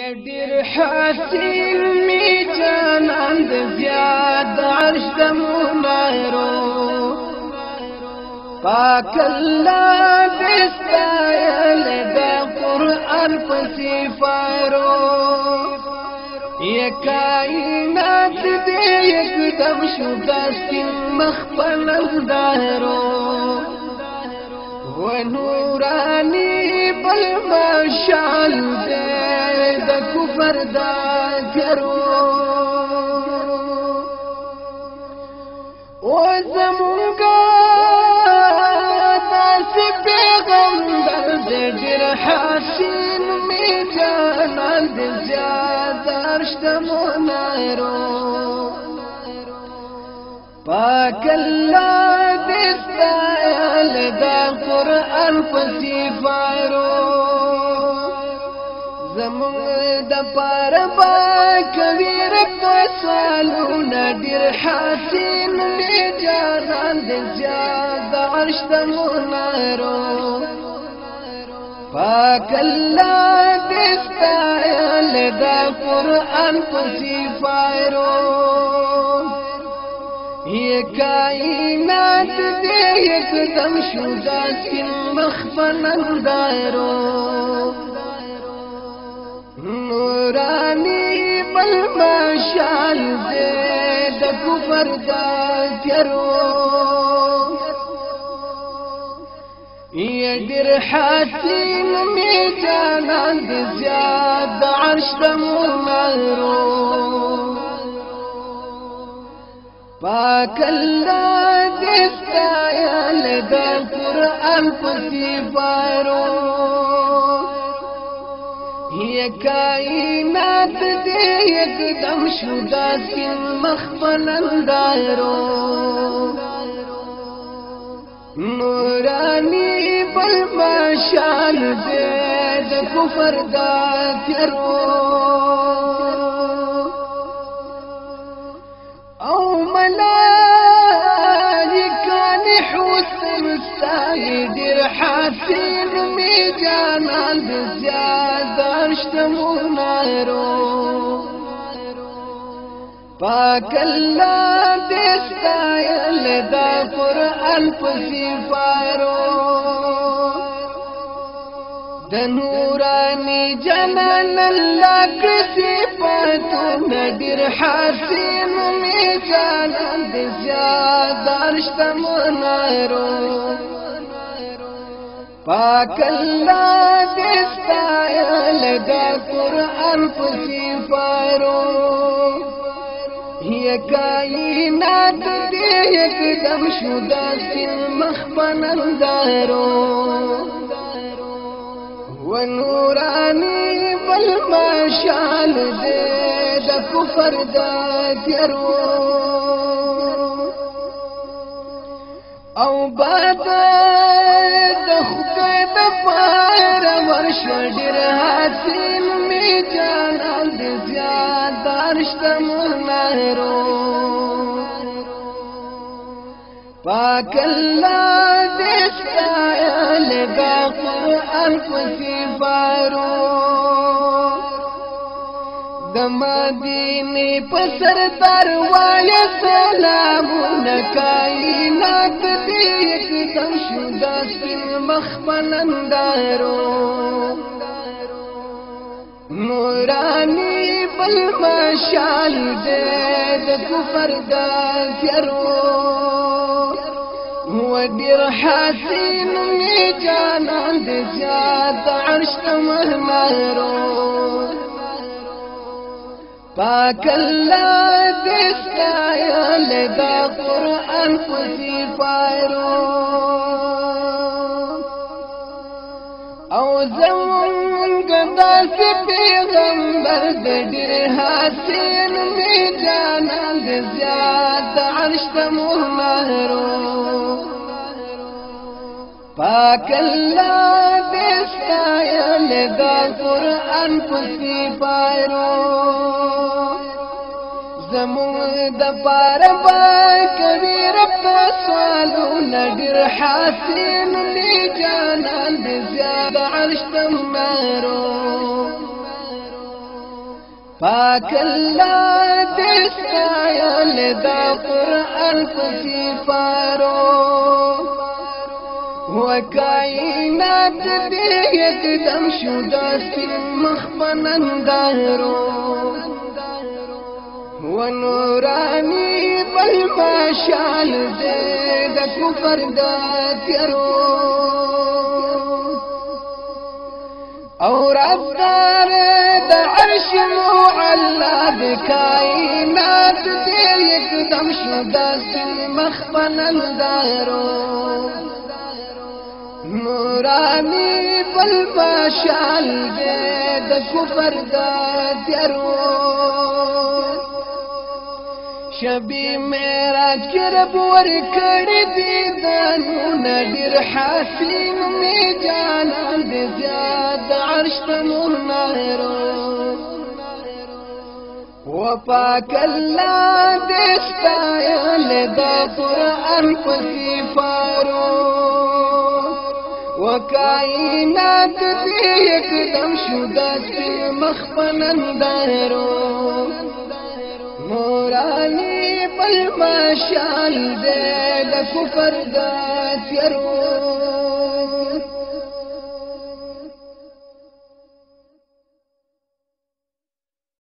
ډیر حسین می جانان د زیاد عرش د منارو پاک الله دستایل د قرآن په سفارو یا کائنات دې یکدم شو داسې مخبل دارو و نورانی بل مشال دې د کفر دا کرو و زمونگا داسې پیغمبر دې ډېر حسین می جانان دې زیاد عرش د منارو پاک الله دستایل دا قرآن په سفارو زمونږ د پاره با کوي رب سوالونه ډېر حسین می جانان د زیاد عرش د منارو پاک الله دستایل دا قرآن په سفارو یہ کائنات دے یکدم شو داسې مخبل اندارو نورانی بل مشال دے د کفر دا کرو یہ ډېر حسین می جانان د زیاد عرش د منارو پاک الله دستایل دا قرآن په سفارو یہ کائنات دے یکدم شو داسې مخبل اندارو نورانی بل مشال دے د کفر دا کرو او ملائکان حسن ستای ډېر حسین می جانان د زیاد عرش د منارو پاک الله دستایل دا قرآن په سفارو د نورانی جنان الله کې صفاتونه ډېر حسین می جانان د زیاد عرش د منارو پاک الله دستایل دا قرآن په سفارو یہ کائنات دے یکدم شو داسې مخبل اندارو و نورانی بل مشال دے د کفر دا کرو او بعد د خدای د پاره ورشه ډېر حسین می جانان د زیاد عرش د منارو پاک الله دستایل دا قرآن په سفارو د مدینه په سردار والے سلامونه کائنات دې یکدم شو داسې مخبل اندارو نورانی بل مشال دې د کفر دا کرو و ډېر حسین می جانان د زیاد عرش د منارو پاک الله دستایل دا قرآن په سفارو او زمونږ داسې پیغمبر د ډېر حسین می جانان د زیاد عرش د منارو پاک الله دستایل دا قرآن په سفارو زمونږ د پاره با کوي رب سوالونه ډېر حسین می جانان د زیاد عرش د منارو پاک الله دستایل دا قرآن پسیفارو وکائنات دی یکدم شو داستی مخبنندارو ونورانی بالمشال دی دا کفر دا تیرو او رفتار دا عرش معلا دی کائنات دی یکدم شو داستی مخبنندارو نورانی بالمشال دی دا کفر دا تیرو شبی میرا کرب ورکڑ دی دانونا دیر حسین می جانان دی زیاد عرش تمونارو وپاک اللہ دستایل دا قرآن پسیفارو وکائنات دی یکدم شو داستی مخبنندارو نورانی بالمشال دی دا کفر دا تیرو